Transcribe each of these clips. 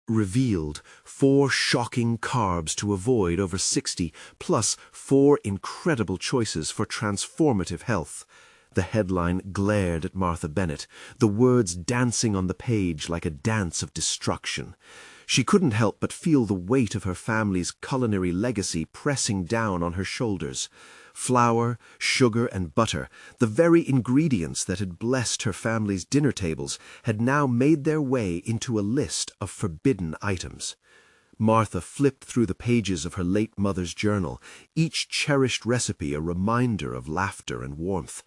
revealed 4 shocking carbs to avoid over 60, plus 4 incredible choices for transformative health. The headline glared at Martha Bennett, the words dancing on the page like a dance of destruction. She couldn't help but feel the weight of her family's culinary legacy pressing down on her shoulders. Flour, sugar, and butter, the very ingredients that had blessed her family's dinner tables, had now made their way into a list of forbidden items. Martha flipped through the pages of her late mother's journal, each cherished recipe a reminder of laughter and warmth.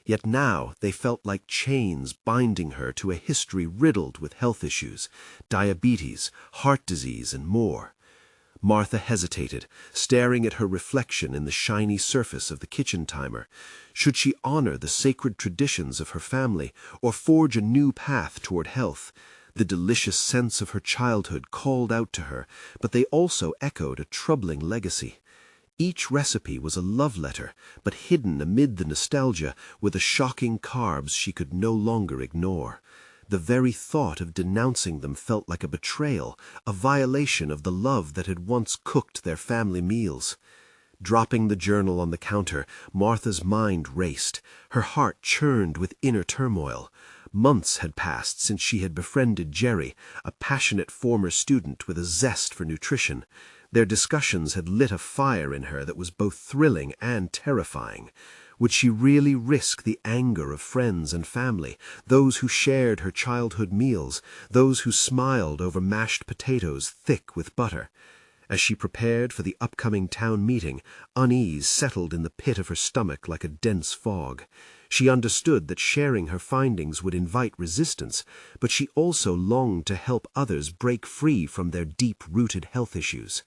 Yet now they felt like chains binding her to a history riddled with health issues, diabetes, heart disease, and more. Martha hesitated, staring at her reflection in the shiny surface of the kitchen timer. Should she honor the sacred traditions of her family or forge a new path toward health? The delicious scents of her childhood called out to her, but they also echoed a troubling legacy. Each recipe was a love letter, but hidden amid the nostalgia were the shocking carbs she could no longer ignore. The very thought of denouncing them felt like a betrayal, a violation of the love that had once cooked their family meals. Dropping the journal on the counter, Martha's mind raced. Her heart churned with inner turmoil. Months had passed since she had befriended Jerry, a passionate former student with a zest for nutrition. Their discussions had lit a fire in her that was both thrilling and terrifying. Would she really risk the anger of friends and family, those who shared her childhood meals, those who smiled over mashed potatoes thick with butter? As she prepared for the upcoming town meeting, unease settled in the pit of her stomach like a dense fog. She understood that sharing her findings would invite resistance, but she also longed to help others break free from their deep-rooted health issues.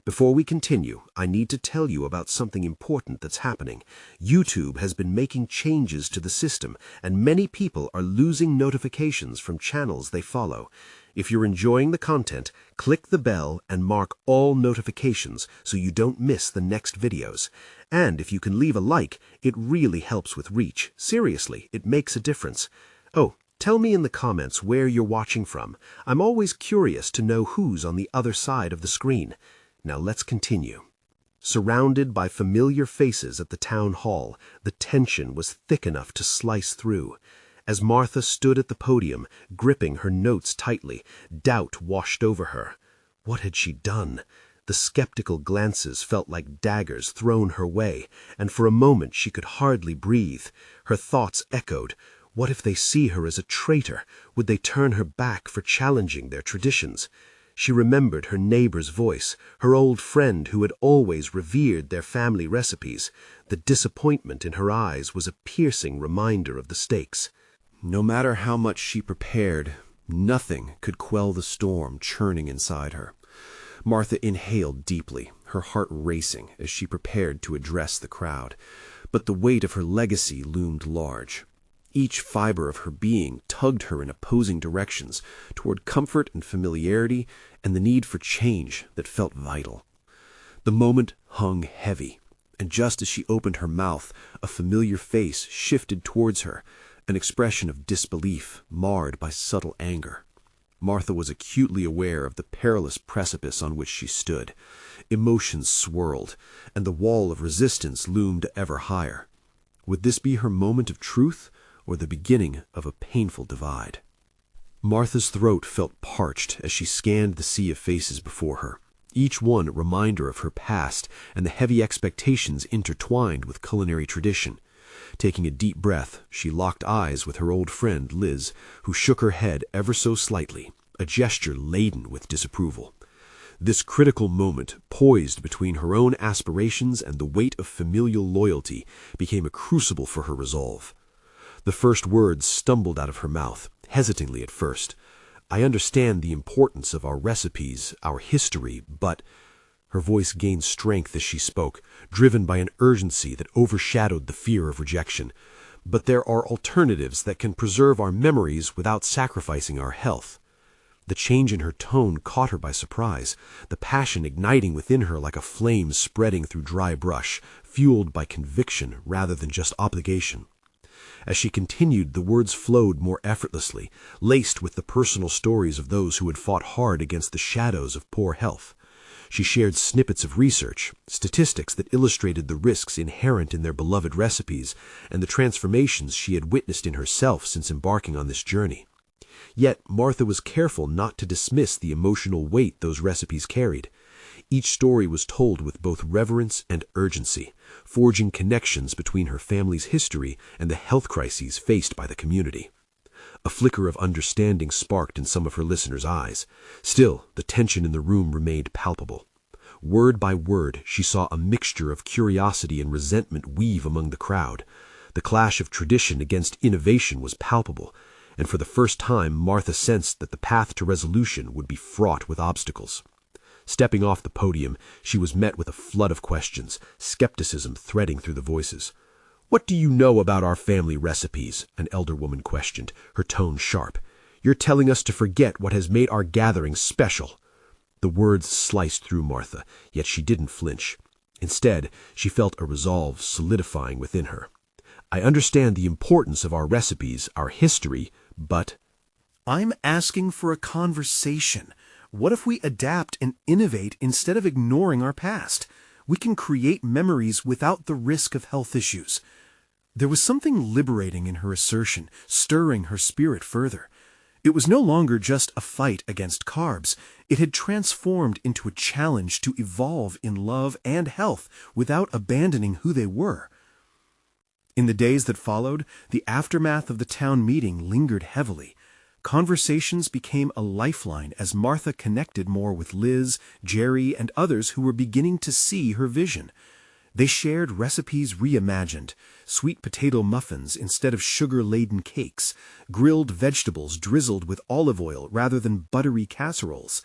Before we continue, I need to tell you about something important that's happening. YouTube has been making changes to the system, and many people are losing notifications from channels they follow. If you're enjoying the content, click the bell and mark all notifications so you don't miss the next videos. And if you can leave a like, it really helps with reach. Seriously, it makes a difference. Oh, tell me in the comments where you're watching from. I'm always curious to know who's on the other side of the screen. Now let's continue. Surrounded by familiar faces at the town hall, the tension was thick enough to slice through. As Martha stood at the podium, gripping her notes tightly, doubt washed over her. What had she done? The skeptical glances felt like daggers thrown her way, and for a moment she could hardly breathe. Her thoughts echoed. What if they see her as a traitor? Would they turn her back for challenging their traditions? She remembered her neighbor's voice, her old friend who had always revered their family recipes. The disappointment in her eyes was a piercing reminder of the stakes. No matter how much she prepared, nothing could quell the storm churning inside her. Martha inhaled deeply, her heart racing as she prepared to address the crowd. But the weight of her legacy loomed large. Each fiber of her being tugged her in opposing directions, toward comfort and familiarity and the need for change that felt vital. The moment hung heavy, and just as she opened her mouth, a familiar face shifted towards her, an expression of disbelief marred by subtle anger. Martha was acutely aware of the perilous precipice on which she stood. Emotions swirled, and the wall of resistance loomed ever higher. Would this be her moment of truth, or the beginning of a painful divide? Martha's throat felt parched as she scanned the sea of faces before her, each one a reminder of her past and the heavy expectations intertwined with culinary tradition. Taking a deep breath, she locked eyes with her old friend Liz, who shook her head ever so slightly, a gesture laden with disapproval. This critical moment, poised between her own aspirations and the weight of familial loyalty, became a crucible for her resolve. The first words stumbled out of her mouth, hesitantly at first. "I understand the importance of our recipes, our history, but—" Her voice gained strength as she spoke, driven by an urgency that overshadowed the fear of rejection. "But there are alternatives that can preserve our memories without sacrificing our health." The change in her tone caught her by surprise, the passion igniting within her like a flame spreading through dry brush, fueled by conviction rather than just obligation. As she continued, the words flowed more effortlessly, laced with the personal stories of those who had fought hard against the shadows of poor health. She shared snippets of research, statistics that illustrated the risks inherent in their beloved recipes and the transformations she had witnessed in herself since embarking on this journey. Yet Martha was careful not to dismiss the emotional weight those recipes carried. Each story was told with both reverence and urgency, forging connections between her family's history and the health crises faced by the community. A flicker of understanding sparked in some of her listeners' eyes. Still, the tension in the room remained palpable. Word by word, she saw a mixture of curiosity and resentment weave among the crowd. The clash of tradition against innovation was palpable, and for the first time Martha sensed that the path to resolution would be fraught with obstacles. Stepping off the podium, she was met with a flood of questions, skepticism threading through the voices. "What do you know about our family recipes?" an elder woman questioned, her tone sharp. "You're telling us to forget what has made our gathering special." The words sliced through Martha, yet she didn't flinch. Instead, she felt a resolve solidifying within her. "I understand the importance of our recipes, our history, but—" "I'm asking for a conversation. What if we adapt and innovate instead of ignoring our past? We can create memories without the risk of health issues." There was something liberating in her assertion, stirring her spirit further. It was no longer just a fight against carbs. It had transformed into a challenge to evolve in love and health without abandoning who they were. In the days that followed, the aftermath of the town meeting lingered heavily. Conversations became a lifeline as Martha connected more with Liz, Jerry, and others who were beginning to see her vision. They shared recipes reimagined, sweet potato muffins instead of sugar-laden cakes, grilled vegetables drizzled with olive oil rather than buttery casseroles.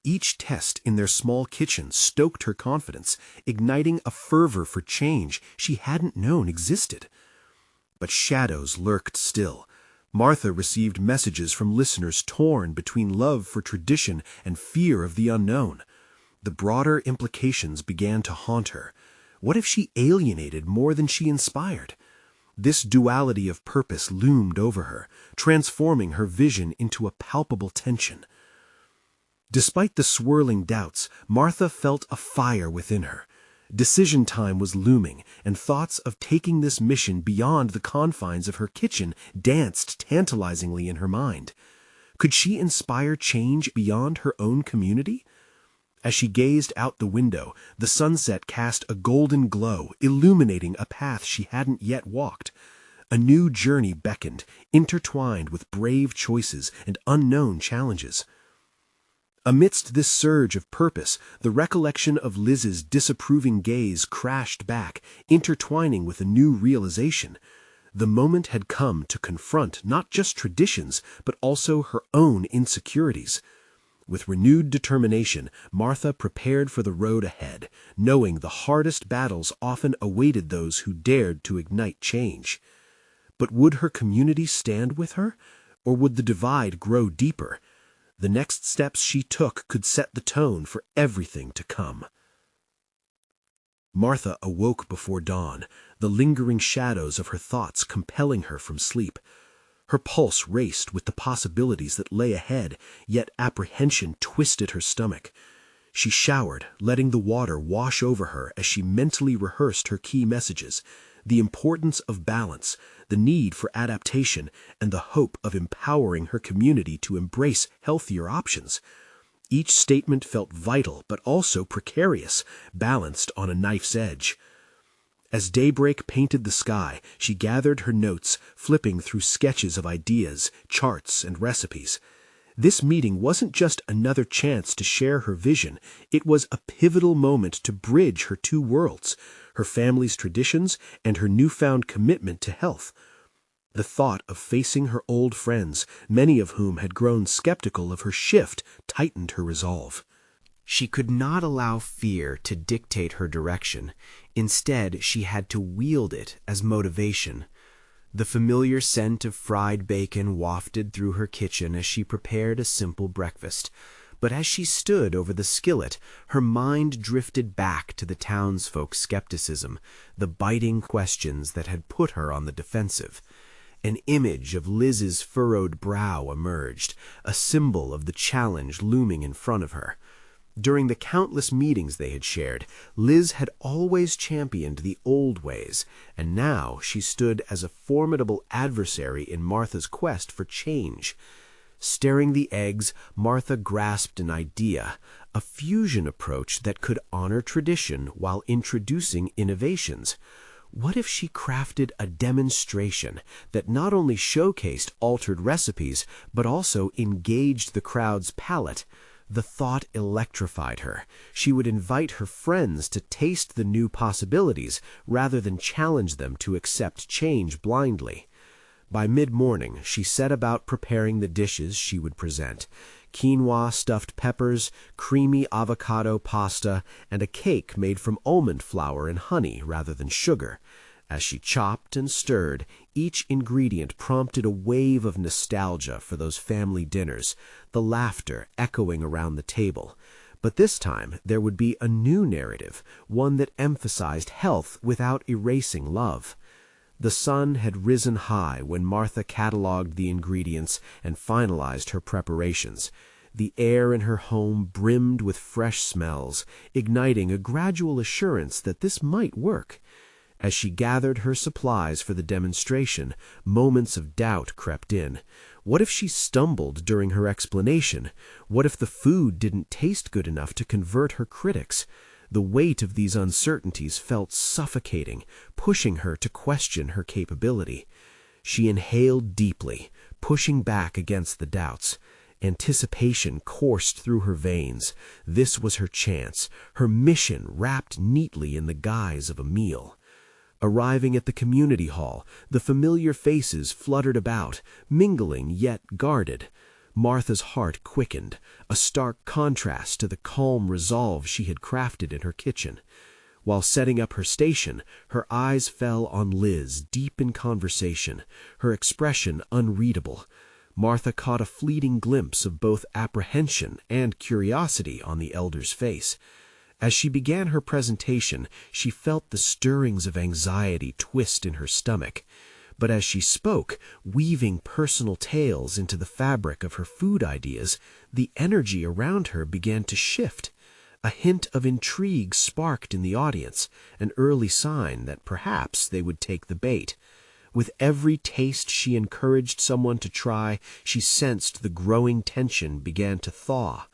Each test in their small kitchen stoked her confidence, igniting a fervor for change she hadn't known existed. But shadows lurked still. Martha received messages from listeners torn between love for tradition and fear of the unknown. The broader implications began to haunt her. What if she alienated more than she inspired? This duality of purpose loomed over her, transforming her vision into a palpable tension. Despite the swirling doubts, Martha felt a fire within her. Decision time was looming, and thoughts of taking this mission beyond the confines of her kitchen danced tantalizingly in her mind. Could she inspire change beyond her own community? As she gazed out the window, the sunset cast a golden glow, illuminating a path she hadn't yet walked. A new journey beckoned, intertwined with brave choices and unknown challenges. Amidst this surge of purpose, the recollection of Liz's disapproving gaze crashed back, intertwining with a new realization. The moment had come to confront not just traditions, but also her own insecurities. With renewed determination, Martha prepared for the road ahead, knowing the hardest battles often awaited those who dared to ignite change. But would her community stand with her, or would the divide grow deeper? The next steps she took could set the tone for everything to come. Martha awoke before dawn, the lingering shadows of her thoughts compelling her from sleep. Her pulse raced with the possibilities that lay ahead, yet apprehension twisted her stomach. She showered, letting the water wash over her as she mentally rehearsed her key messages: the importance of balance, the need for adaptation, and the hope of empowering her community to embrace healthier options. Each statement felt vital but also precarious, balanced on a knife's edge. As daybreak painted the sky, she gathered her notes, flipping through sketches of ideas, charts, and recipes. This meeting wasn't just another chance to share her vision, it was a pivotal moment to bridge her two worlds, her family's traditions and her newfound commitment to health. The thought of facing her old friends, many of whom had grown skeptical of her shift, tightened her resolve. She could not allow fear to dictate her direction. Instead, she had to wield it as motivation. The familiar scent of fried bacon wafted through her kitchen as she prepared a simple breakfast. But as she stood over the skillet, her mind drifted back to the townsfolk's skepticism, the biting questions that had put her on the defensive. An image of Liz's furrowed brow emerged, a symbol of the challenge looming in front of her. During the countless meetings they had shared, Liz had always championed the old ways, and now she stood as a formidable adversary in Martha's quest for change. Stirring the eggs, Martha grasped an idea, a fusion approach that could honor tradition while introducing innovations. What if she crafted a demonstration that not only showcased altered recipes, but also engaged the crowd's palate? The thought electrified her. She would invite her friends to taste the new possibilities rather than challenge them to accept change blindly. By mid-morning, she set about preparing the dishes she would present: quinoa stuffed peppers, creamy avocado pasta, and a cake made from almond flour and honey rather than sugar. As she chopped and stirred, each ingredient prompted a wave of nostalgia for those family dinners, the laughter echoing around the table. But this time there would be a new narrative, one that emphasized health without erasing love. The sun had risen high when Martha cataloged the ingredients and finalized her preparations. The air in her home brimmed with fresh smells, igniting a gradual assurance that this might work. As she gathered her supplies for the demonstration, moments of doubt crept in. What if she stumbled during her explanation? What if the food didn't taste good enough to convert her critics? The weight of these uncertainties felt suffocating, pushing her to question her capability. She inhaled deeply, pushing back against the doubts. Anticipation coursed through her veins. This was her chance, her mission wrapped neatly in the guise of a meal. Arriving at the community hall, the familiar faces fluttered about, mingling yet guarded. Martha's heart quickened, a stark contrast to the calm resolve she had crafted in her kitchen. While setting up her station, her eyes fell on Liz, deep in conversation, her expression unreadable. Martha caught a fleeting glimpse of both apprehension and curiosity on the elder's face. As she began her presentation, she felt the stirrings of anxiety twist in her stomach. But as she spoke, weaving personal tales into the fabric of her food ideas, the energy around her began to shift. A hint of intrigue sparked in the audience, an early sign that perhaps they would take the bait. With every taste she encouraged someone to try, she sensed the growing tension began to thaw.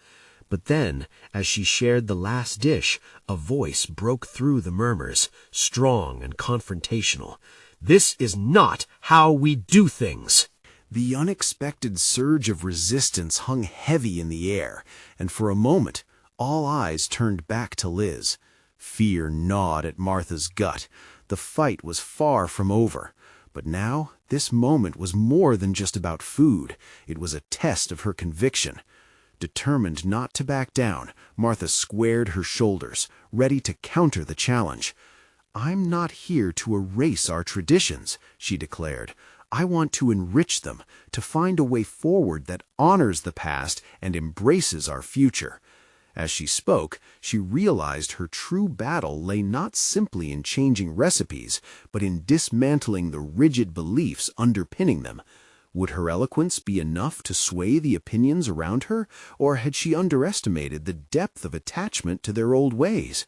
But then, as she shared the last dish, a voice broke through the murmurs, strong and confrontational. "This is not how we do things!" The unexpected surge of resistance hung heavy in the air, and for a moment all eyes turned back to Liz. Fear gnawed at Martha's gut. The fight was far from over. But now, this moment was more than just about food. It was a test of her conviction. Determined not to back down, Martha squared her shoulders, ready to counter the challenge. "I'm not here to erase our traditions," she declared. "I want to enrich them, to find a way forward that honors the past and embraces our future." As she spoke, she realized her true battle lay not simply in changing recipes, but in dismantling the rigid beliefs underpinning them. Would her eloquence be enough to sway the opinions around her, or had she underestimated the depth of attachment to their old ways?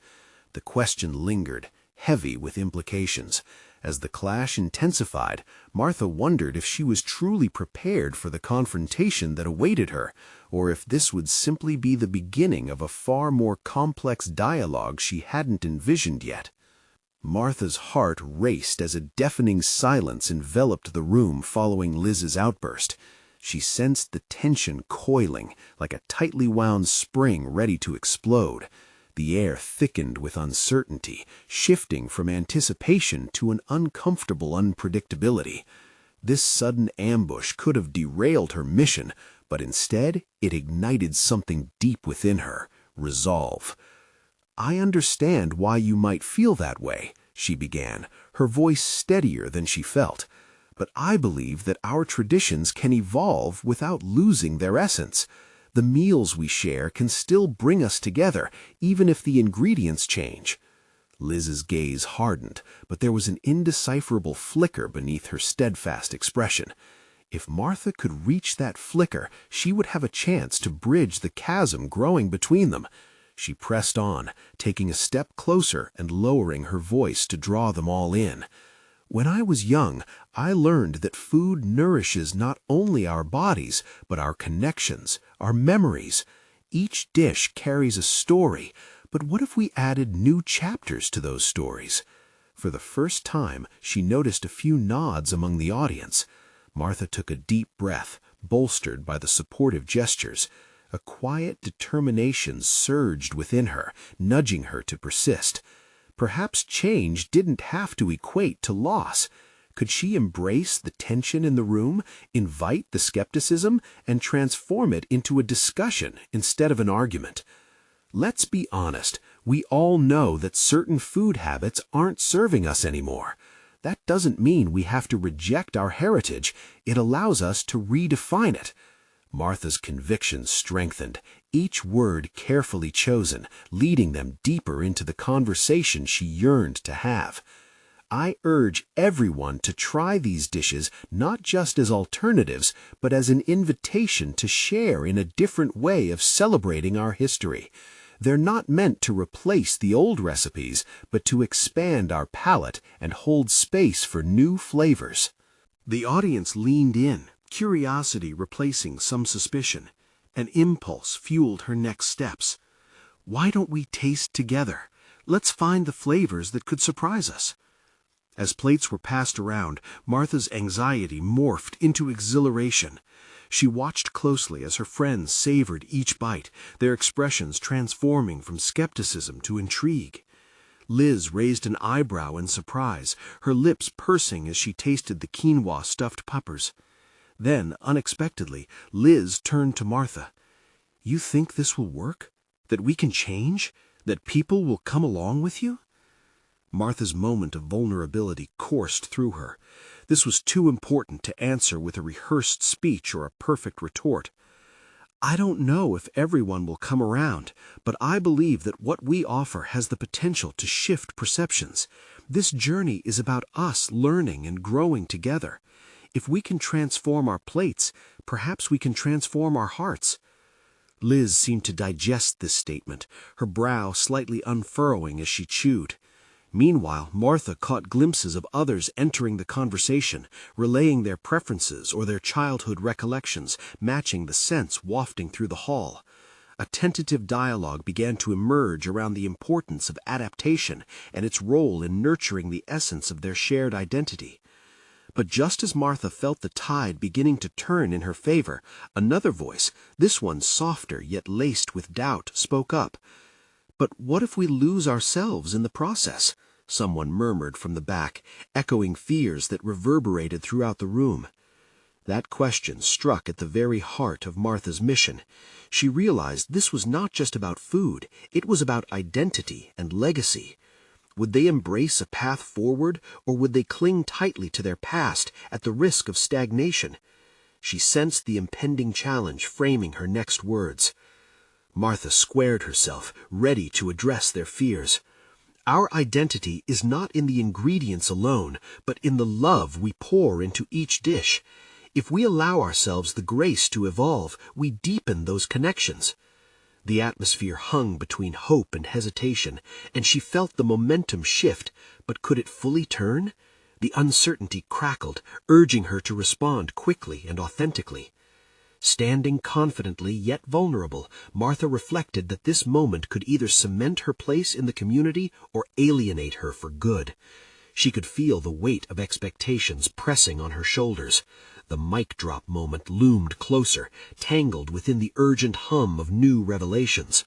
The question lingered, heavy with implications. As the clash intensified, Martha wondered if she was truly prepared for the confrontation that awaited her, or if this would simply be the beginning of a far more complex dialogue she hadn't envisioned yet. Martha's heart raced as a deafening silence enveloped the room following Liz's outburst. She sensed the tension coiling like a tightly wound spring ready to explode. The air thickened with uncertainty, shifting from anticipation to an uncomfortable unpredictability. This sudden ambush could have derailed her mission, but instead it ignited something deep within her: resolve. "I understand why you might feel that way," she began, her voice steadier than she felt. "But I believe that our traditions can evolve without losing their essence. The meals we share can still bring us together, even if the ingredients change. Liz's gaze hardened, but there was an indecipherable flicker beneath her steadfast expression. If Martha could reach that flicker, she would have a chance to bridge the chasm growing between them. She pressed on, taking a step closer and lowering her voice to draw them all in. When I was young, I learned that food nourishes not only our bodies, but our connections, our memories. Each dish carries a story, but what if we added new chapters to those stories? For the first time, she noticed a few nods among the audience. Martha took a deep breath, bolstered by the supportive gestures. A quiet determination surged within her, nudging her to persist. Perhaps change didn't have to equate to loss. Could she embrace the tension in the room, invite the skepticism, and transform it into a discussion instead of an argument? Let's be honest, we all know that certain food habits aren't serving us anymore. That doesn't mean we have to reject our heritage. It allows us to redefine it. Martha's conviction strengthened, each word carefully chosen, leading them deeper into the conversation she yearned to have. I urge everyone to try these dishes not just as alternatives, but as an invitation to share in a different way of celebrating our history. They're not meant to replace the old recipes, but to expand our palate and hold space for new flavors. The audience leaned in, curiosity replacing some suspicion. An impulse fueled her next steps. Why don't we taste together? Let's find the flavors that could surprise us. As plates were passed around, Martha's anxiety morphed into exhilaration. She watched closely as her friends savored each bite, their expressions transforming from skepticism to intrigue. Liz raised an eyebrow in surprise, her lips pursing as she tasted the quinoa-stuffed puppers. Then, unexpectedly, Liz turned to Martha. "You think this will work? That we can change? That people will come along with you?" Martha's moment of vulnerability coursed through her. This was too important to answer with a rehearsed speech or a perfect retort. "I don't know if everyone will come around, but I believe that what we offer has the potential to shift perceptions. This journey is about us learning and growing together. If we can transform our plates, perhaps we can transform our hearts." Liz seemed to digest this statement, her brow slightly unfurrowing as she chewed. Meanwhile, Martha caught glimpses of others entering the conversation, relaying their preferences or their childhood recollections, matching the scents wafting through the hall. A tentative dialogue began to emerge around the importance of adaptation and its role in nurturing the essence of their shared identity. But just as Martha felt the tide beginning to turn in her favor, another voice, this one softer yet laced with doubt, spoke up. "But what if we lose ourselves in the process?" someone murmured from the back, echoing fears that reverberated throughout the room. That question struck at the very heart of Martha's mission. She realized this was not just about food, it was about identity and legacy. Would they embrace a path forward, or would they cling tightly to their past at the risk of stagnation? She sensed the impending challenge framing her next words. Martha squared herself, ready to address their fears. "Our identity is not in the ingredients alone, but in the love we pour into each dish. If we allow ourselves the grace to evolve, we deepen those connections." The atmosphere hung between hope and hesitation, and she felt the momentum shift, but could it fully turn? The uncertainty crackled, urging her to respond quickly and authentically. Standing confidently yet vulnerable, Martha reflected that this moment could either cement her place in the community or alienate her for good. She could feel the weight of expectations pressing on her shoulders. The mic drop moment loomed closer, tangled within the urgent hum of new revelations.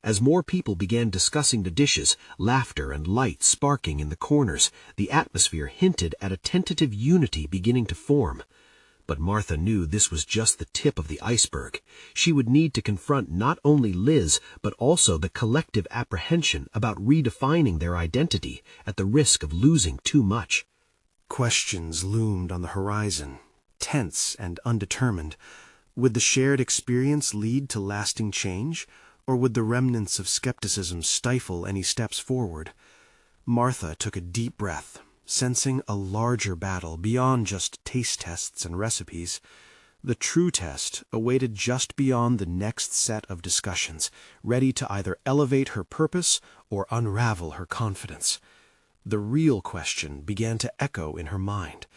As more people began discussing the dishes, laughter and light sparking in the corners, the atmosphere hinted at a tentative unity beginning to form. But Martha knew this was just the tip of the iceberg. She would need to confront not only Liz, but also the collective apprehension about redefining their identity at the risk of losing too much. Questions loomed on the horizon, tense and undetermined. Would the shared experience lead to lasting change, or would the remnants of skepticism stifle any steps forward? Martha took a deep breath, sensing a larger battle beyond just taste tests and recipes. The true test awaited just beyond the next set of discussions, ready to either elevate her purpose or unravel her confidence. The real question began to echo in her mind.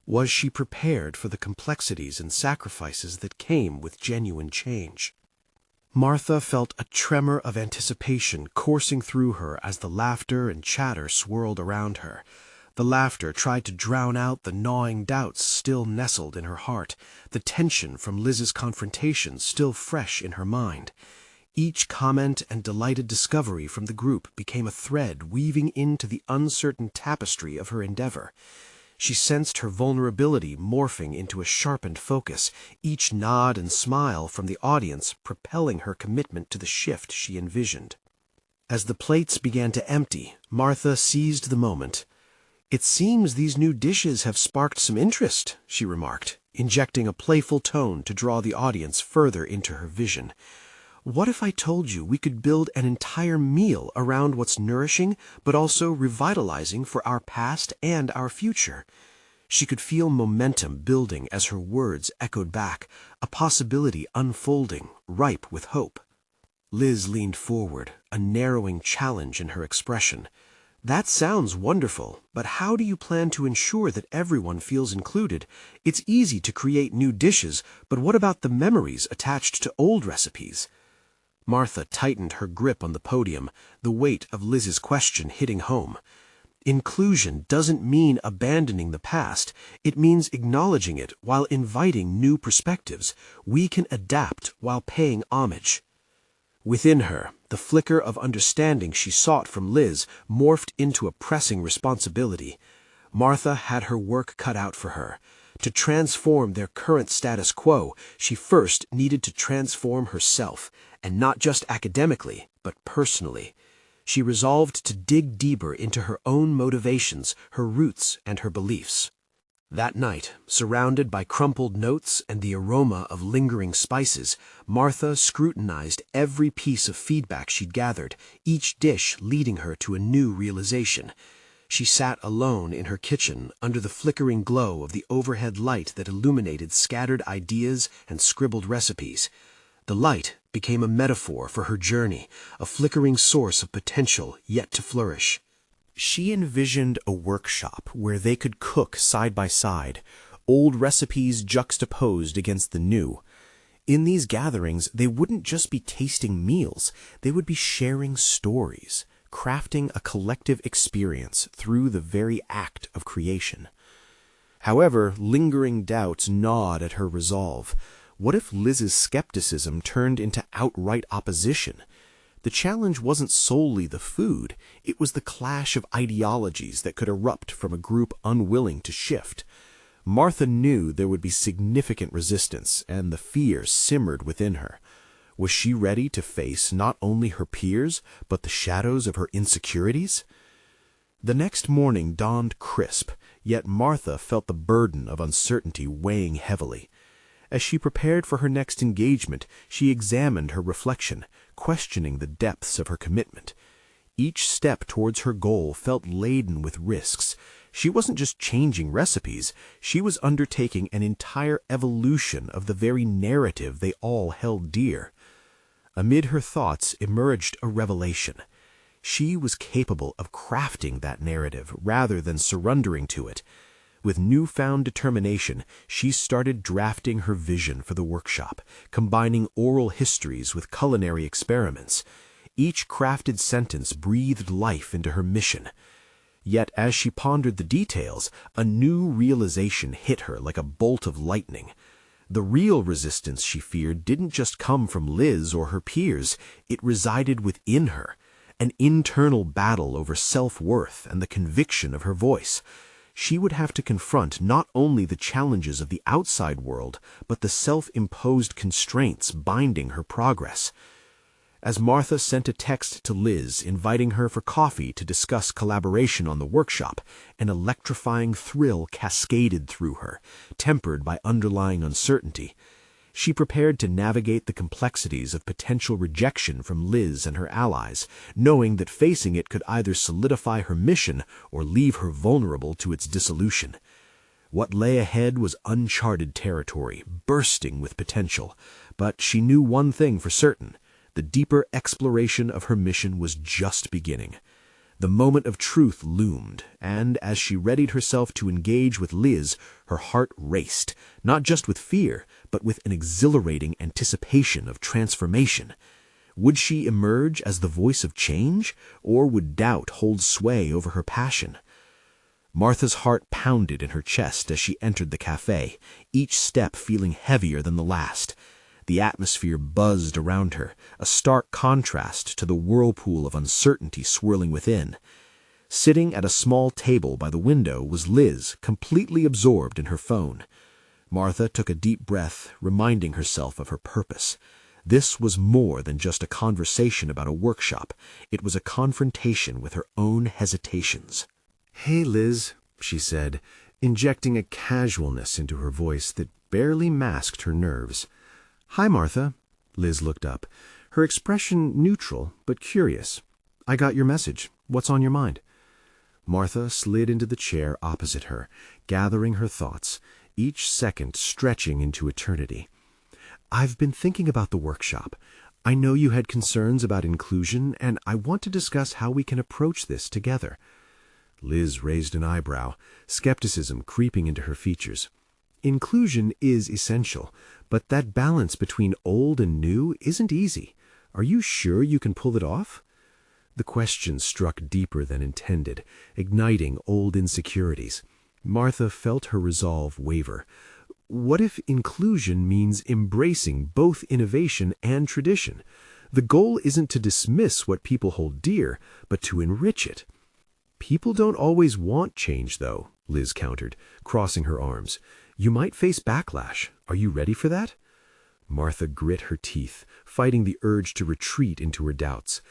Was she prepared for the complexities and sacrifices that came with genuine change? Martha felt a tremor of anticipation coursing through her as the laughter and chatter swirled around her. The laughter tried to drown out the gnawing doubts still nestled in her heart, the tension from Liz's confrontation still fresh in her mind. Each comment and delighted discovery from the group became a thread weaving into the uncertain tapestry of her endeavor. She sensed her vulnerability morphing into a sharpened focus, each nod and smile from the audience propelling her commitment to the shift she envisioned. As the plates began to empty, Martha seized the moment. "It seems these new dishes have sparked some interest," she remarked, injecting a playful tone to draw the audience further into her vision. "What if I told you we could build an entire meal around what's nourishing but also revitalizing for our past and our future?" She could feel momentum building as her words echoed back, a possibility unfolding, ripe with hope. Liz leaned forward, a narrowing challenge in her expression. "That sounds wonderful, but how do you plan to ensure that everyone feels included? It's easy to create new dishes, but what about the memories attached to old recipes?" Martha tightened her grip on the podium, the weight of Liz's question hitting home. Inclusion doesn't mean abandoning the past. It means acknowledging it while inviting new perspectives. We can adapt while paying homage. Within her, the flicker of understanding she sought from Liz morphed into a pressing responsibility. Martha had her work cut out for her. To transform their current status quo, she first needed to transform herself, and not just academically, but personally. She resolved to dig deeper into her own motivations, her roots, and her beliefs. That night, surrounded by crumpled notes and the aroma of lingering spices, Martha scrutinized every piece of feedback she'd gathered, each dish leading her to a new realization. She sat alone in her kitchen under the flickering glow of the overhead light that illuminated scattered ideas and scribbled recipes. The light became a metaphor for her journey, a flickering source of potential yet to flourish. She envisioned a workshop where they could cook side by side, old recipes juxtaposed against the new. In these gatherings, they wouldn't just be tasting meals, they would be sharing stories, crafting a collective experience through the very act of creation. However, lingering doubts gnawed at her resolve. What if Liz's skepticism turned into outright opposition? The challenge wasn't solely the food, it was the clash of ideologies that could erupt from a group unwilling to shift. Martha knew there would be significant resistance, and the fear simmered within her. Was she ready to face not only her peers, but the shadows of her insecurities? The next morning dawned crisp, yet Martha felt the burden of uncertainty weighing heavily. As she prepared for her next engagement, she examined her reflection, questioning the depths of her commitment. Each step towards her goal felt laden with risks. She wasn't just changing recipes, she was undertaking an entire evolution of the very narrative they all held dear. Amid her thoughts emerged a revelation. She was capable of crafting that narrative rather than surrendering to it. With newfound determination, she started drafting her vision for the workshop, combining oral histories with culinary experiments. Each crafted sentence breathed life into her mission. Yet as she pondered the details, a new realization hit her like a bolt of lightning. The real resistance she feared didn't just come from Liz or her peers, it resided within her, an internal battle over self-worth and the conviction of her voice. She would have to confront not only the challenges of the outside world, but the self-imposed constraints binding her progress. As Martha sent a text to Liz inviting her for coffee to discuss collaboration on the workshop, an electrifying thrill cascaded through her, tempered by underlying uncertainty. She prepared to navigate the complexities of potential rejection from Liz and her allies, knowing that facing it could either solidify her mission or leave her vulnerable to its dissolution. What lay ahead was uncharted territory, bursting with potential. But she knew one thing for certain: the deeper exploration of her mission was just beginning. The moment of truth loomed, and as she readied herself to engage with Liz, her heart raced, not just with fear, but with an exhilarating anticipation of transformation. Would she emerge as the voice of change, or would doubt hold sway over her passion? Martha's heart pounded in her chest as she entered the cafe, each step feeling heavier than the last. The atmosphere buzzed around her, a stark contrast to the whirlpool of uncertainty swirling within. Sitting at a small table by the window was Liz, completely absorbed in her phone. Martha took a deep breath, reminding herself of her purpose. This was more than just a conversation about a workshop. It was a confrontation with her own hesitations. "Hey, Liz," she said, injecting a casualness into her voice that barely masked her nerves. "Hi, Martha." Liz looked up, her expression neutral but curious. "I got your message. What's on your mind?" Martha slid into the chair opposite her, gathering her thoughts, each second stretching into eternity. "I've been thinking about the workshop. I know you had concerns about inclusion, and I want to discuss how we can approach this together." Liz raised an eyebrow, skepticism creeping into her features. "Inclusion is essential, but that balance between old and new isn't easy. Are you sure you can pull it off?" The question struck deeper than intended, igniting old insecurities. Martha felt her resolve waver. What if inclusion means embracing both innovation and tradition? The goal isn't to dismiss what people hold dear, but to enrich it. "People don't always want change, though," Liz countered, crossing her arms. "You might face backlash. Are you ready for that?" Martha grit her teeth, fighting the urge to retreat into her doubts.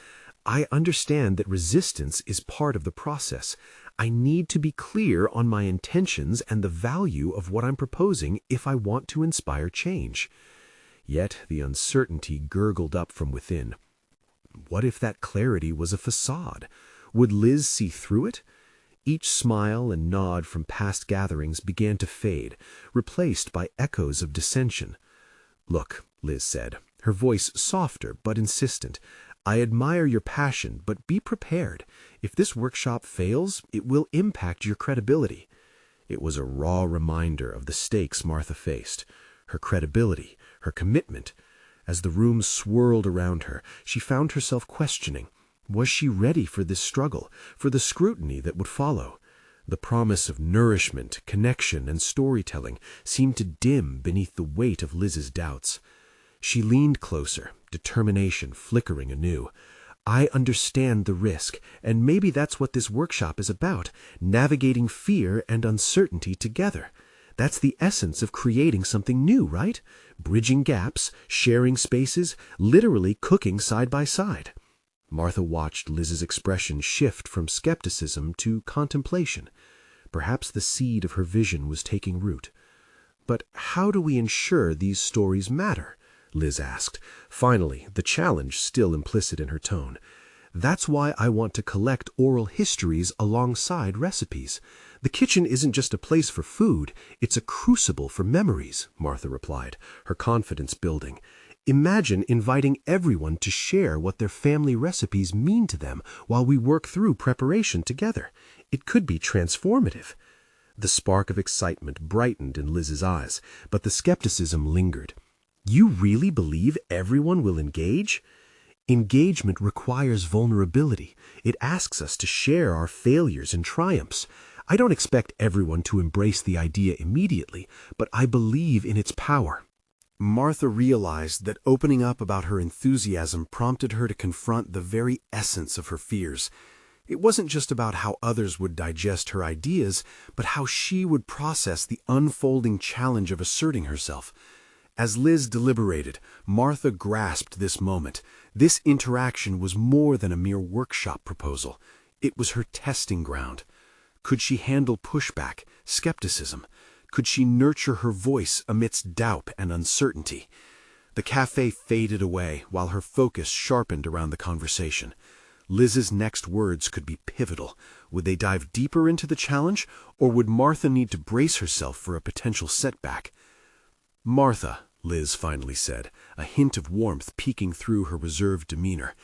"I understand that resistance is part of the process. I need to be clear on my intentions and the value of what I'm proposing if I want to inspire change." Yet the uncertainty gurgled up from within. What if that clarity was a facade? Would Liz see through it? Each smile and nod from past gatherings began to fade, replaced by echoes of dissension. "Look," Liz said, her voice softer but insistent, "I admire your passion, but be prepared. If this workshop fails, it will impact your credibility." It was a raw reminder of the stakes Martha faced, her credibility, her commitment. As the room swirled around her, she found herself questioning. Was she ready for this struggle, for the scrutiny that would follow? The promise of nourishment, connection, and storytelling seemed to dim beneath the weight of Liz's doubts. She leaned closer, determination flickering anew. "I understand the risk, and maybe that's what this workshop is about, navigating fear and uncertainty together. That's the essence of creating something new, right? Bridging gaps, sharing spaces, literally cooking side by side." Martha watched Liz's expression shift from skepticism to contemplation. Perhaps the seed of her vision was taking root. "But how do we ensure these stories matter?" Liz asked, finally, the challenge still implicit in her tone. "That's why I want to collect oral histories alongside recipes. The kitchen isn't just a place for food, it's a crucible for memories," Martha replied, her confidence building. "Imagine inviting everyone to share what their family recipes mean to them while we work through preparation together. It could be transformative." The spark of excitement brightened in Liz's eyes, but the skepticism lingered. "You really believe everyone will engage?" "Engagement requires vulnerability. It asks us to share our failures and triumphs. I don't expect everyone to embrace the idea immediately, but I believe in its power." Martha realized that opening up about her enthusiasm prompted her to confront the very essence of her fears. It wasn't just about how others would digest her ideas, but how she would process the unfolding challenge of asserting herself. As Liz deliberated, Martha grasped this moment. This interaction was more than a mere workshop proposal. It was her testing ground. Could she handle pushback, skepticism? Could she nurture her voice amidst doubt and uncertainty? The cafe faded away while her focus sharpened around the conversation. Liz's next words could be pivotal. Would they dive deeper into the challenge, or would Martha need to brace herself for a potential setback? "Martha," Liz finally said, a hint of warmth peeking through her reserved demeanor,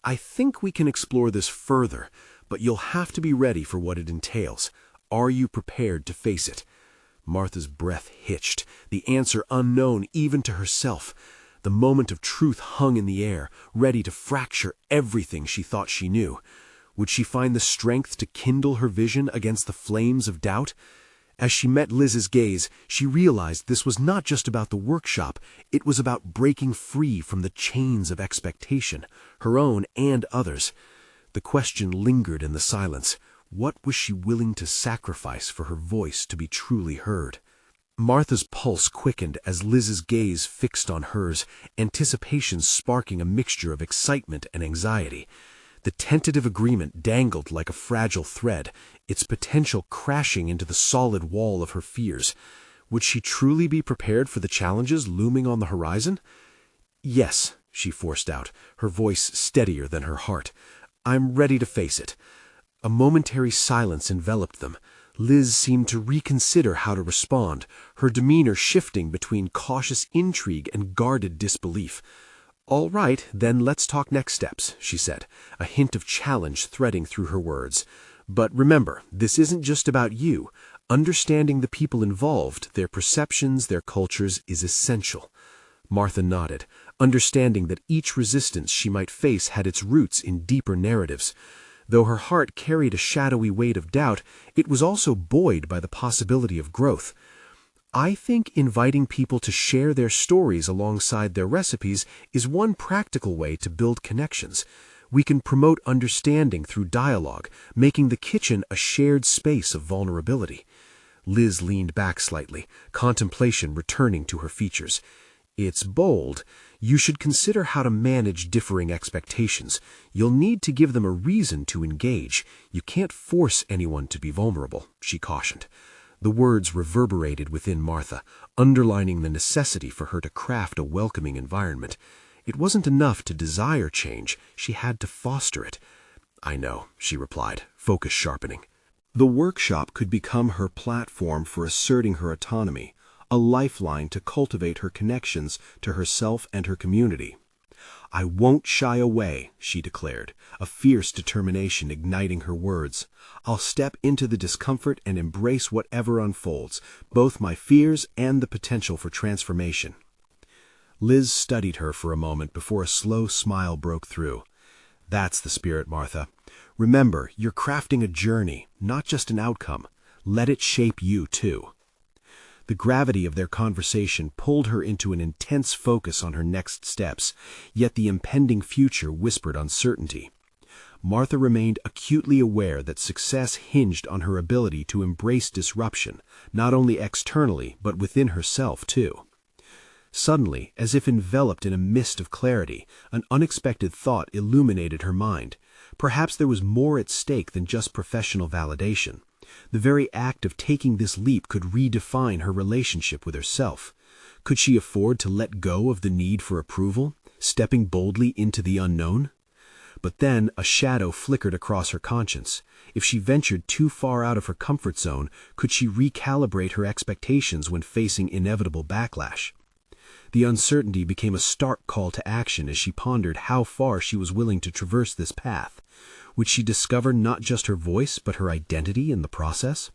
"I think we can explore this further, but you'll have to be ready for what it entails. Are you prepared to face it?" Martha's breath hitched, the answer unknown even to herself. The moment of truth hung in the air, ready to fracture everything she thought she knew. Would she find the strength to kindle her vision against the flames of doubt? As she met Liz's gaze, she realized this was not just about the workshop, it was about breaking free from the chains of expectation, her own and others. The question lingered in the silence. What was she willing to sacrifice for her voice to be truly heard? Martha's pulse quickened as Liz's gaze fixed on hers, anticipation sparking a mixture of excitement and anxiety. The tentative agreement dangled like a fragile thread, its potential crashing into the solid wall of her fears. Would she truly be prepared for the challenges looming on the horizon? "Yes," she forced out, her voice steadier than her heart. "I'm ready to face it." A momentary silence enveloped them. Liz seemed to reconsider how to respond, her demeanor shifting between cautious intrigue and guarded disbelief. "All right, then let's talk next steps," she said, a hint of challenge threading through her words. "But remember, this isn't just about you. Understanding the people involved, their perceptions, their cultures, is essential." Martha nodded, understanding that each resistance she might face had its roots in deeper narratives. Though her heart carried a shadowy weight of doubt, it was also buoyed by the possibility of growth. "I think inviting people to share their stories alongside their recipes is one practical way to build connections. We can promote understanding through dialogue, making the kitchen a shared space of vulnerability." Liz leaned back slightly, contemplation returning to her features. "It's bold. You should consider how to manage differing expectations. You'll need to give them a reason to engage. You can't force anyone to be vulnerable," she cautioned. The words reverberated within Martha, underlining the necessity for her to craft a welcoming environment. It wasn't enough to desire change, she had to foster it. "I know," she replied, focus sharpening. The workshop could become her platform for asserting her autonomy, a lifeline to cultivate her connections to herself and her community. "I won't shy away," she declared, a fierce determination igniting her words. "I'll step into the discomfort and embrace whatever unfolds, both my fears and the potential for transformation." Liz studied her for a moment before a slow smile broke through. "That's the spirit, Martha. Remember, you're crafting a journey, not just an outcome. Let it shape you, too." The gravity of their conversation pulled her into an intense focus on her next steps, yet the impending future whispered uncertainty. Martha remained acutely aware that success hinged on her ability to embrace disruption, not only externally but within herself too. Suddenly, as if enveloped in a mist of clarity, an unexpected thought illuminated her mind. Perhaps there was more at stake than just professional validation. The very act of taking this leap could redefine her relationship with herself. Could she afford to let go of the need for approval, stepping boldly into the unknown? But then a shadow flickered across her conscience. If she ventured too far out of her comfort zone, could she recalibrate her expectations when facing inevitable backlash? The uncertainty became a stark call to action as she pondered how far she was willing to traverse this path. Would she discover not just her voice, but her identity in the process?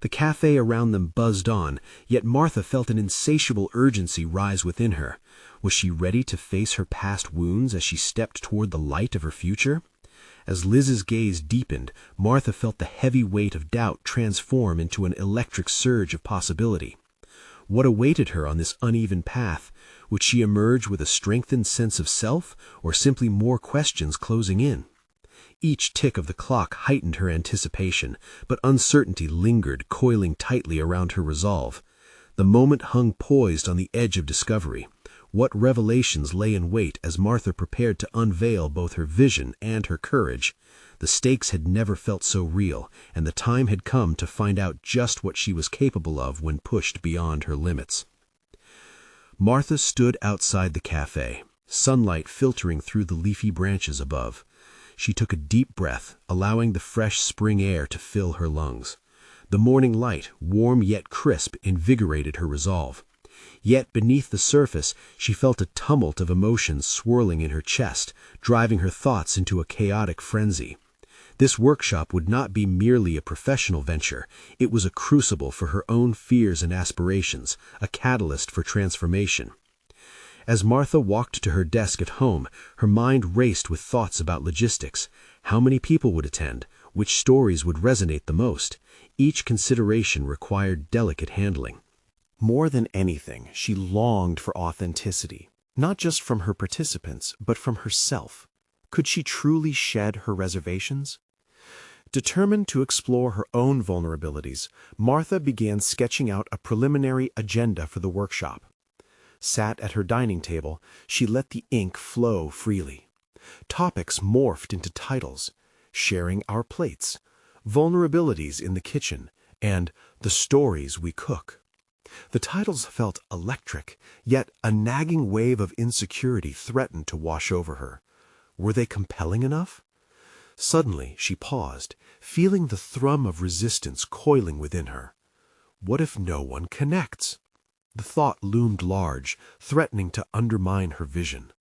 The cafe around them buzzed on, yet Martha felt an insatiable urgency rise within her. Was she ready to face her past wounds as she stepped toward the light of her future? As Liz's gaze deepened, Martha felt the heavy weight of doubt transform into an electric surge of possibility. What awaited her on this uneven path? Would she emerge with a strengthened sense of self, or simply more questions closing in? Each tick of the clock heightened her anticipation, but uncertainty lingered, coiling tightly around her resolve. The moment hung poised on the edge of discovery. What revelations lay in wait as Martha prepared to unveil both her vision and her courage? The stakes had never felt so real, and the time had come to find out just what she was capable of when pushed beyond her limits. Martha stood outside the cafe, sunlight filtering through the leafy branches above. She took a deep breath, allowing the fresh spring air to fill her lungs. The morning light, warm yet crisp, invigorated her resolve. Yet beneath the surface, she felt a tumult of emotions swirling in her chest, driving her thoughts into a chaotic frenzy. This workshop would not be merely a professional venture. It was a crucible for her own fears and aspirations, a catalyst for transformation. As Martha walked to her desk at home, her mind raced with thoughts about logistics. How many people would attend? Which stories would resonate the most? Each consideration required delicate handling. More than anything, she longed for authenticity, not just from her participants, but from herself. Could she truly shed her reservations? Determined to explore her own vulnerabilities, Martha began sketching out a preliminary agenda for the workshop. Sat at her dining table, she let the ink flow freely. Topics morphed into titles: Sharing Our Plates, Vulnerabilities in the Kitchen, and The Stories We Cook. The titles felt electric, yet a nagging wave of insecurity threatened to wash over her. Were they compelling enough? Suddenly she paused, feeling the thrum of resistance coiling within her. What if no one connects? The thought loomed large, threatening to undermine her vision.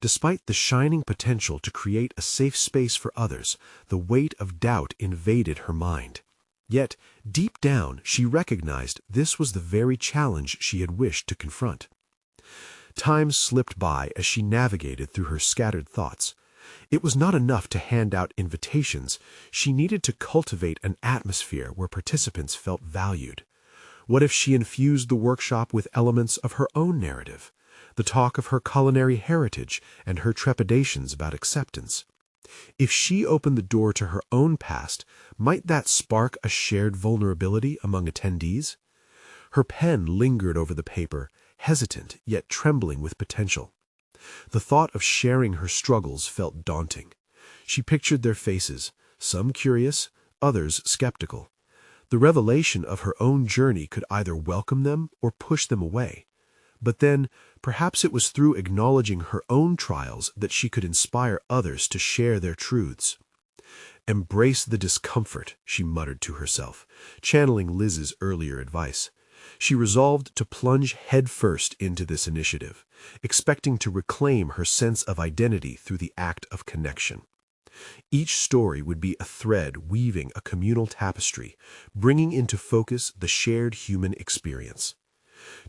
Despite the shining potential to create a safe space for others, the weight of doubt invaded her mind. Yet, deep down, she recognized this was the very challenge she had wished to confront. Time slipped by as she navigated through her scattered thoughts. It was not enough to hand out invitations. She needed to cultivate an atmosphere where participants felt valued. What if she infused the workshop with elements of her own narrative, the talk of her culinary heritage and her trepidations about acceptance? If she opened the door to her own past, might that spark a shared vulnerability among attendees? Her pen lingered over the paper, hesitant yet trembling with potential. The thought of sharing her struggles felt daunting. She pictured their faces, some curious, others skeptical. The revelation of her own journey could either welcome them or push them away. But then, perhaps it was through acknowledging her own trials that she could inspire others to share their truths. Embrace the discomfort, she muttered to herself, channeling Liz's earlier advice. She resolved to plunge headfirst into this initiative, expecting to reclaim her sense of identity through the act of connection. Each story would be a thread weaving a communal tapestry, bringing into focus the shared human experience.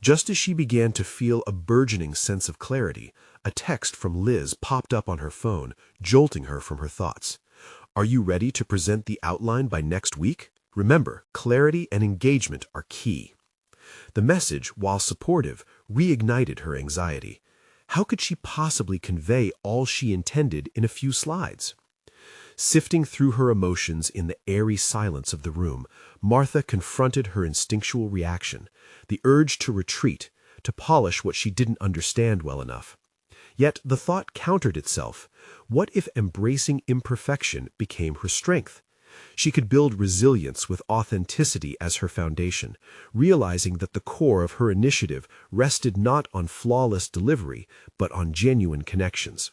Just as she began to feel a burgeoning sense of clarity, a text from Liz popped up on her phone, jolting her from her thoughts. "Are you ready to present the outline by next week? Remember, clarity and engagement are key." The message, while supportive, reignited her anxiety. How could she possibly convey all she intended in a few slides? Sifting through her emotions in the airy silence of the room, Martha confronted her instinctual reaction, the urge to retreat, to polish what she didn't understand well enough. Yet the thought countered itself. What if embracing imperfection became her strength? She could build resilience with authenticity as her foundation, realizing that the core of her initiative rested not on flawless delivery, but on genuine connections.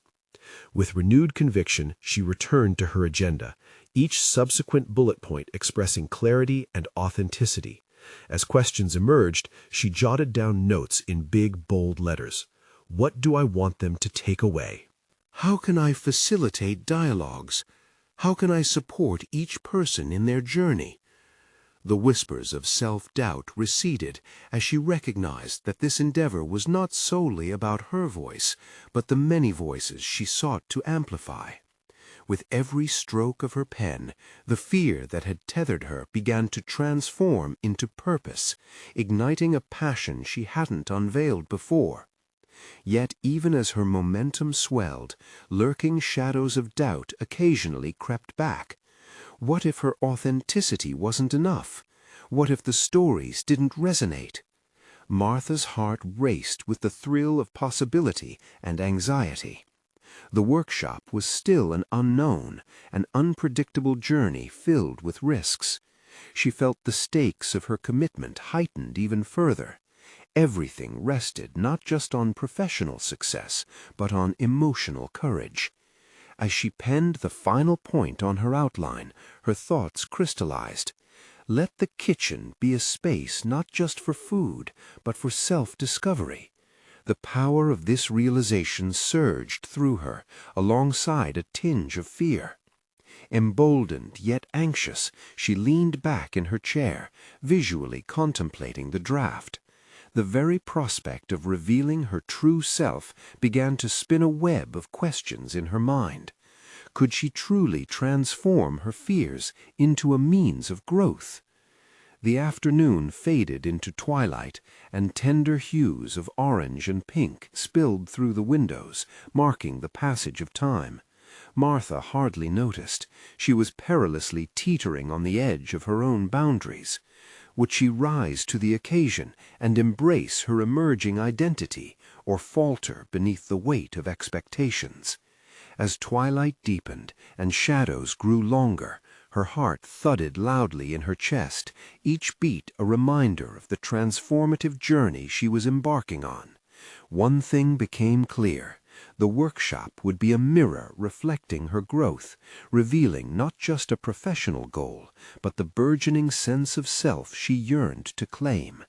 With renewed conviction, she returned to her agenda, each subsequent bullet point expressing clarity and authenticity. As questions emerged, she jotted down notes in big, bold letters. What do I want them to take away? How can I facilitate dialogues? How can I support each person in their journey? The whispers of self-doubt receded as she recognized that this endeavor was not solely about her voice, but the many voices she sought to amplify. With every stroke of her pen, the fear that had tethered her began to transform into purpose, igniting a passion she hadn't unveiled before. Yet even as her momentum swelled, lurking shadows of doubt occasionally crept back. What if her authenticity wasn't enough? What if the stories didn't resonate? Martha's heart raced with the thrill of possibility and anxiety. The workshop was still an unknown, an unpredictable journey filled with risks. She felt the stakes of her commitment heightened even further. Everything rested not just on professional success, but on emotional courage. As she penned the final point on her outline, her thoughts crystallized. Let the kitchen be a space not just for food, but for self-discovery. The power of this realization surged through her, alongside a tinge of fear. Emboldened yet anxious, she leaned back in her chair, visually contemplating the draft. The very prospect of revealing her true self began to spin a web of questions in her mind. Could she truly transform her fears into a means of growth? The afternoon faded into twilight, and tender hues of orange and pink spilled through the windows, marking the passage of time. Martha hardly noticed. She was perilously teetering on the edge of her own boundaries. Would she rise to the occasion and embrace her emerging identity, or falter beneath the weight of expectations? As twilight deepened and shadows grew longer, her heart thudded loudly in her chest, each beat a reminder of the transformative journey she was embarking on. One thing became clear. The workshop would be a mirror reflecting her growth, revealing not just a professional goal, but the burgeoning sense of self she yearned to claim.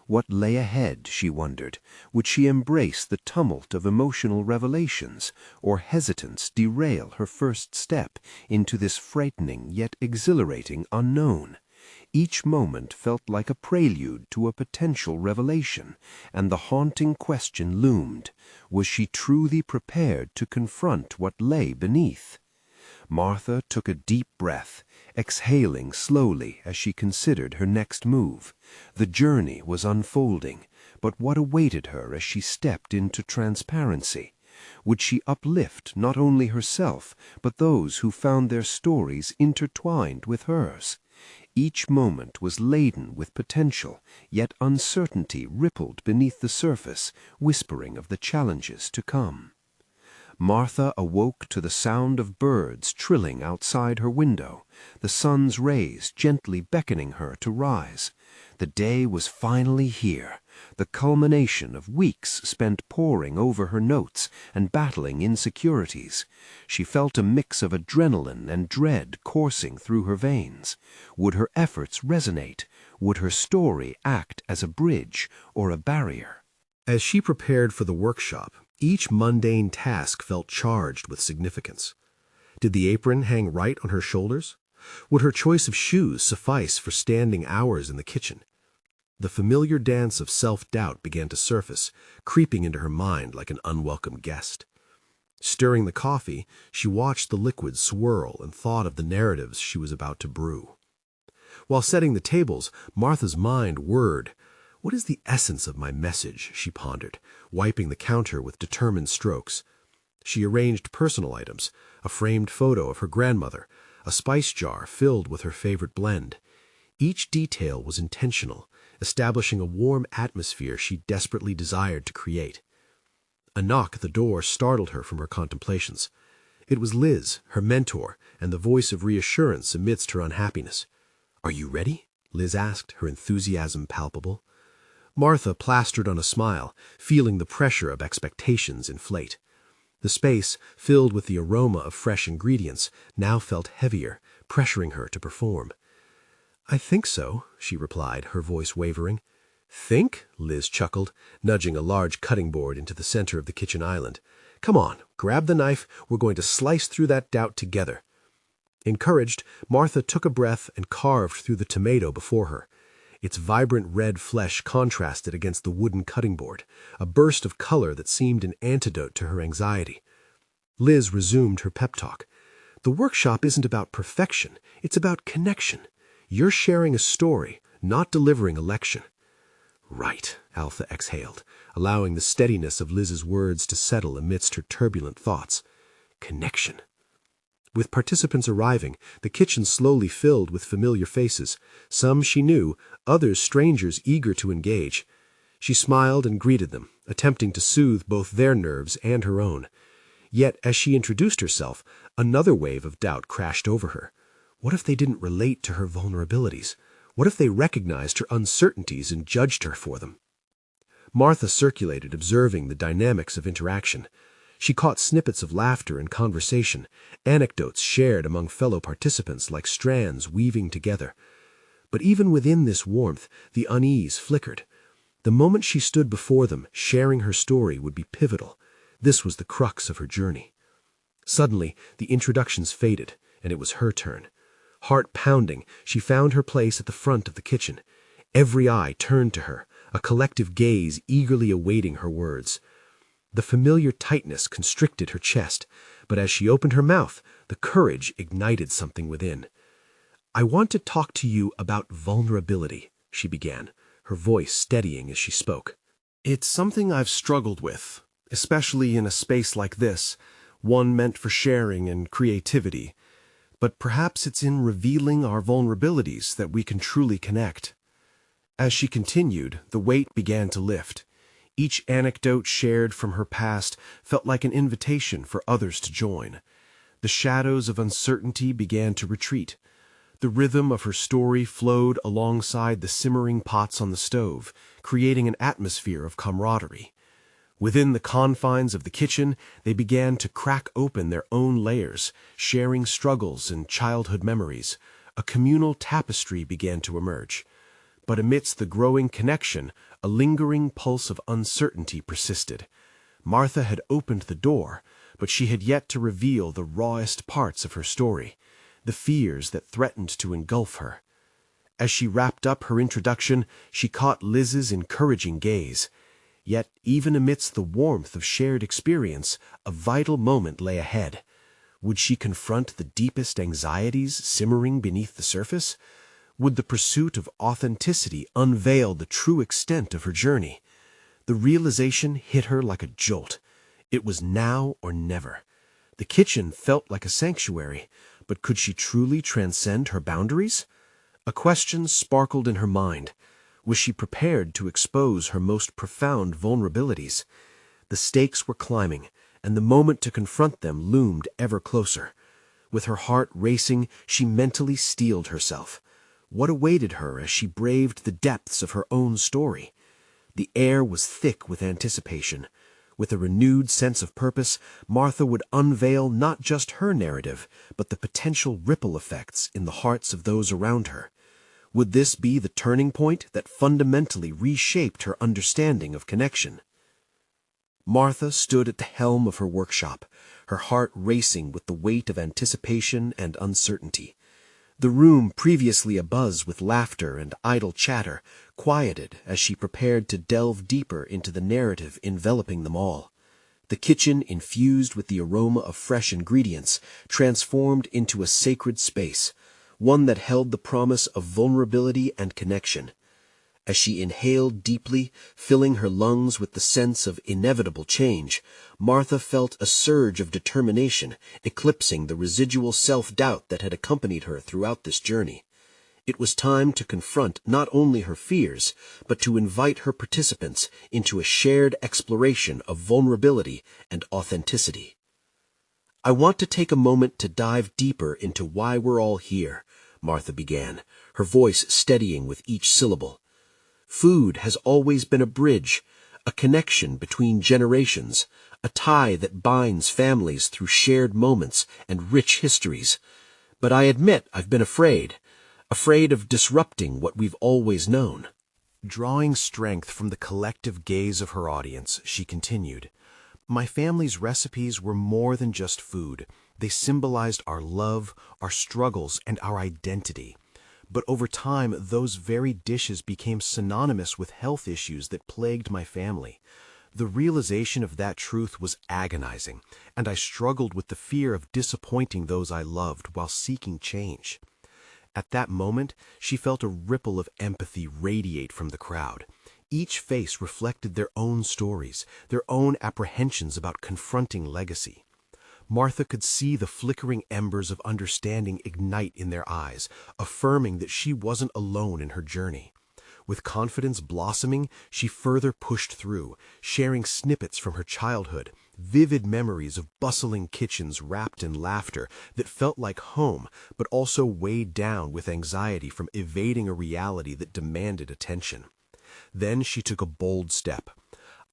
What lay ahead, she wondered? Would she embrace the tumult of emotional revelations, or hesitance derail her first step into this frightening yet exhilarating unknown? Each moment felt like a prelude to a potential revelation, and the haunting question loomed: was she truly prepared to confront what lay beneath? Martha took a deep breath, exhaling slowly as she considered her next move. The journey was unfolding, but what awaited her as she stepped into transparency? Would she uplift not only herself, but those who found their stories intertwined with hers? Each moment was laden with potential, yet uncertainty rippled beneath the surface, whispering of the challenges to come. Martha awoke to the sound of birds trilling outside her window, the sun's rays gently beckoning her to rise. The day was finally here, the culmination of weeks spent poring over her notes and battling insecurities. She felt a mix of adrenaline and dread coursing through her veins. Would her efforts resonate? Would her story act as a bridge or a barrier? As she prepared for the workshop, each mundane task felt charged with significance. Did the apron hang right on her shoulders? Would her choice of shoes suffice for standing hours in the kitchen? The familiar dance of self-doubt began to surface, creeping into her mind like an unwelcome guest. Stirring the coffee, she watched the liquid swirl and thought of the narratives she was about to brew. While setting the tables, Martha's mind whirred. What is the essence of my message, she pondered, wiping the counter with determined strokes. She arranged personal items, a framed photo of her grandmother, a spice jar filled with her favorite blend. Each detail was intentional, establishing a warm atmosphere she desperately desired to create. A knock at the door startled her from her contemplations. It was Liz, her mentor, and the voice of reassurance amidst her unhappiness. "Are you ready?" Liz asked, her enthusiasm palpable. Martha plastered on a smile, feeling the pressure of expectations inflate. The space, filled with the aroma of fresh ingredients, now felt heavier, pressuring her to perform. "I think so," she replied, her voice wavering. "Think?" Liz chuckled, nudging a large cutting board into the center of the kitchen island. "Come on, grab the knife. We're going to slice through that doubt together." Encouraged, Martha took a breath and carved through the tomato before her. Its vibrant red flesh contrasted against the wooden cutting board, a burst of color that seemed an antidote to her anxiety. Liz resumed her pep talk. "The workshop isn't about perfection, it's about connection. You're sharing a story, not delivering a lecture." "Right," Alpha exhaled, allowing the steadiness of Liz's words to settle amidst her turbulent thoughts. Connection. With participants arriving, the kitchen slowly filled with familiar faces. Some she knew, others strangers eager to engage. She smiled and greeted them, attempting to soothe both their nerves and her own. Yet, as she introduced herself, another wave of doubt crashed over her. What if they didn't relate to her vulnerabilities? What if they recognized her uncertainties and judged her for them? Martha circulated, observing the dynamics of interaction. She caught snippets of laughter and conversation, anecdotes shared among fellow participants like strands weaving together. But even within this warmth, the unease flickered. The moment she stood before them, sharing her story would be pivotal. This was the crux of her journey. Suddenly, the introductions faded, and it was her turn. Heart pounding, she found her place at the front of the kitchen. Every eye turned to her, a collective gaze eagerly awaiting her words. The familiar tightness constricted her chest, but as she opened her mouth, the courage ignited something within. "I want to talk to you about vulnerability," she began, her voice steadying as she spoke. It's something I've struggled with, especially in a space like this, one meant for sharing and creativity. But perhaps it's in revealing our vulnerabilities that we can truly connect. As she continued, the weight began to lift. Each anecdote shared from her past felt like an invitation for others to join. The shadows of uncertainty began to retreat. The rhythm of her story flowed alongside the simmering pots on the stove, creating an atmosphere of camaraderie. Within the confines of the kitchen, they began to crack open their own layers, sharing struggles and childhood memories. A communal tapestry began to emerge. But amidst the growing connection, a lingering pulse of uncertainty persisted. Martha had opened the door, but she had yet to reveal the rawest parts of her story, the fears that threatened to engulf her. As she wrapped up her introduction, she caught Liz's encouraging gaze. Yet, even amidst the warmth of shared experience, a vital moment lay ahead. Would she confront the deepest anxieties simmering beneath the surface? Would the pursuit of authenticity unveil the true extent of her journey? The realization hit her like a jolt. It was now or never. The kitchen felt like a sanctuary, but could she truly transcend her boundaries? A question sparkled in her mind. Was she prepared to expose her most profound vulnerabilities? The stakes were climbing, and the moment to confront them loomed ever closer. With her heart racing, she mentally steeled herself. What awaited her as she braved the depths of her own story? The air was thick with anticipation. With a renewed sense of purpose, Martha would unveil not just her narrative, but the potential ripple effects in the hearts of those around her. Would this be the turning point that fundamentally reshaped her understanding of connection? Martha stood at the helm of her workshop, her heart racing with the weight of anticipation and uncertainty. The room, previously abuzz with laughter and idle chatter, quieted as she prepared to delve deeper into the narrative enveloping them all. The kitchen, infused with the aroma of fresh ingredients, transformed into a sacred space, one that held the promise of vulnerability and connection. As she inhaled deeply, filling her lungs with the sense of inevitable change, Martha felt a surge of determination eclipsing the residual self-doubt that had accompanied her throughout this journey. It was time to confront not only her fears, but to invite her participants into a shared exploration of vulnerability and authenticity. "I want to take a moment to dive deeper into why we're all here," Martha began, her voice steadying with each syllable. "Food has always been a bridge, a connection between generations, a tie that binds families through shared moments and rich histories. But I admit I've been afraid of disrupting what we've always known." Drawing strength from the collective gaze of her audience, she continued, "My family's recipes were more than just food. They symbolized our love, our struggles, and our identity. But over time, those very dishes became synonymous with health issues that plagued my family. The realization of that truth was agonizing, and I struggled with the fear of disappointing those I loved while seeking change." At that moment, she felt a ripple of empathy radiate from the crowd. Each face reflected their own stories, their own apprehensions about confronting legacy. Martha could see the flickering embers of understanding ignite in their eyes, affirming that she wasn't alone in her journey. With confidence blossoming, she further pushed through, sharing snippets from her childhood, vivid memories of bustling kitchens wrapped in laughter that felt like home, but also weighed down with anxiety from evading a reality that demanded attention. Then she took a bold step.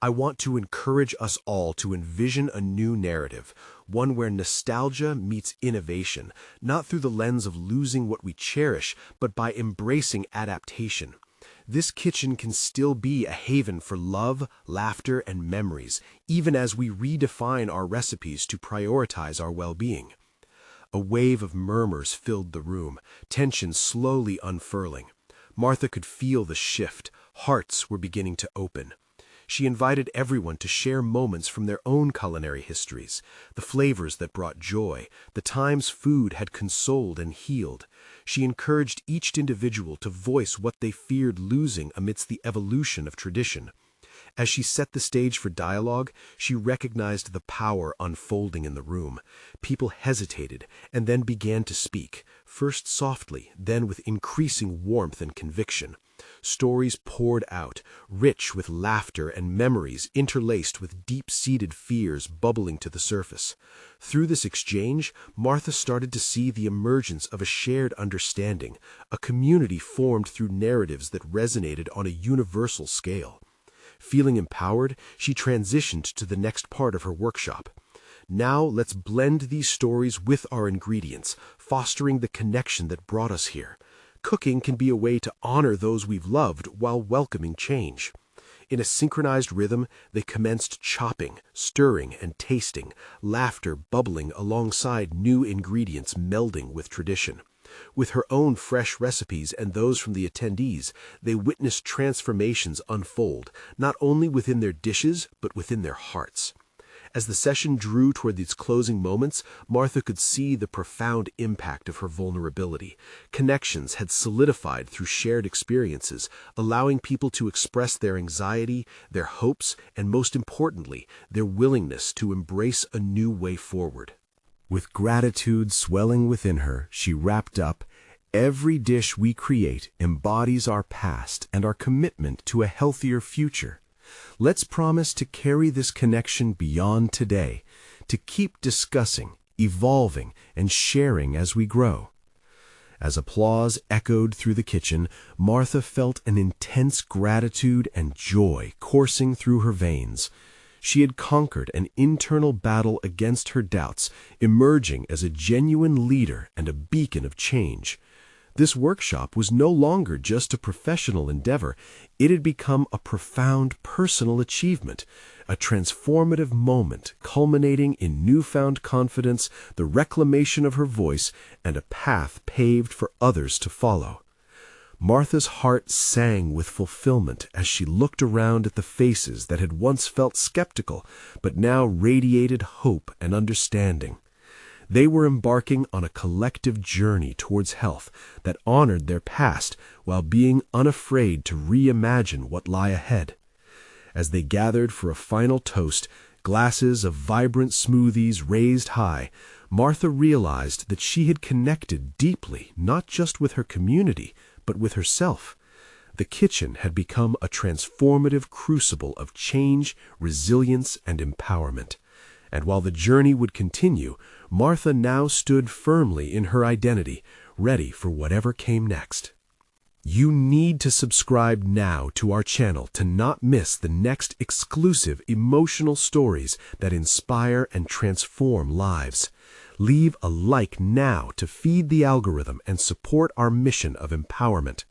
I want to encourage us all to envision a new narrative, one where nostalgia meets innovation, not through the lens of losing what we cherish, but by embracing adaptation. This kitchen can still be a haven for love, laughter, and memories, even as we redefine our recipes to prioritize our well-being. A wave of murmurs filled the room, tension slowly unfurling. Martha could feel the shift. Hearts were beginning to open. She invited everyone to share moments from their own culinary histories, the flavors that brought joy, the times food had consoled and healed. She encouraged each individual to voice what they feared losing amidst the evolution of tradition. As she set the stage for dialogue, she recognized the power unfolding in the room. People hesitated and then began to speak, first softly, then with increasing warmth and conviction. Stories poured out, rich with laughter and memories interlaced with deep-seated fears bubbling to the surface. Through this exchange, Martha started to see the emergence of a shared understanding, a community formed through narratives that resonated on a universal scale. Feeling empowered, she transitioned to the next part of her workshop. Now let's blend these stories with our ingredients, fostering the connection that brought us here. Cooking can be a way to honor those we've loved while welcoming change. In a synchronized rhythm, they commenced chopping, stirring, and tasting, laughter bubbling alongside new ingredients melding with tradition. With her own fresh recipes and those from the attendees, they witnessed transformations unfold, not only within their dishes, but within their hearts. As the session drew toward these closing moments, Martha could see the profound impact of her vulnerability. Connections had solidified through shared experiences, allowing people to express their anxiety, their hopes, and most importantly, their willingness to embrace a new way forward. With gratitude swelling within her, she wrapped up, "Every dish we create embodies our past and our commitment to a healthier future. Let's promise to carry this connection beyond today, to keep discussing, evolving, and sharing as we grow." As applause echoed through the kitchen, Martha felt an intense gratitude and joy coursing through her veins. She had conquered an internal battle against her doubts, emerging as a genuine leader and a beacon of change. This workshop was no longer just a professional endeavor. It had become a profound personal achievement, a transformative moment culminating in newfound confidence, the reclamation of her voice, and a path paved for others to follow. Martha's heart sang with fulfillment as she looked around at the faces that had once felt skeptical, but now radiated hope and understanding. They were embarking on a collective journey towards health that honored their past while being unafraid to reimagine what lay ahead. As they gathered for a final toast, glasses of vibrant smoothies raised high, Martha realized that she had connected deeply not just with her community, but with herself. The kitchen had become a transformative crucible of change, resilience, and empowerment. And while the journey would continue, Martha now stood firmly in her identity, ready for whatever came next. You need to subscribe now to our channel to not miss the next exclusive emotional stories that inspire and transform lives. Leave a like now to feed the algorithm and support our mission of empowerment.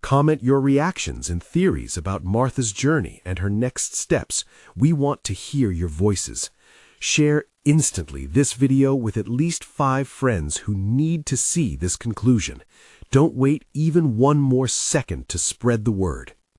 Comment your reactions and theories about Martha's journey and her next steps. We want to hear your voices. Share instantly this video with at least 5 friends who need to see this conclusion. Don't wait even one more second to spread the word.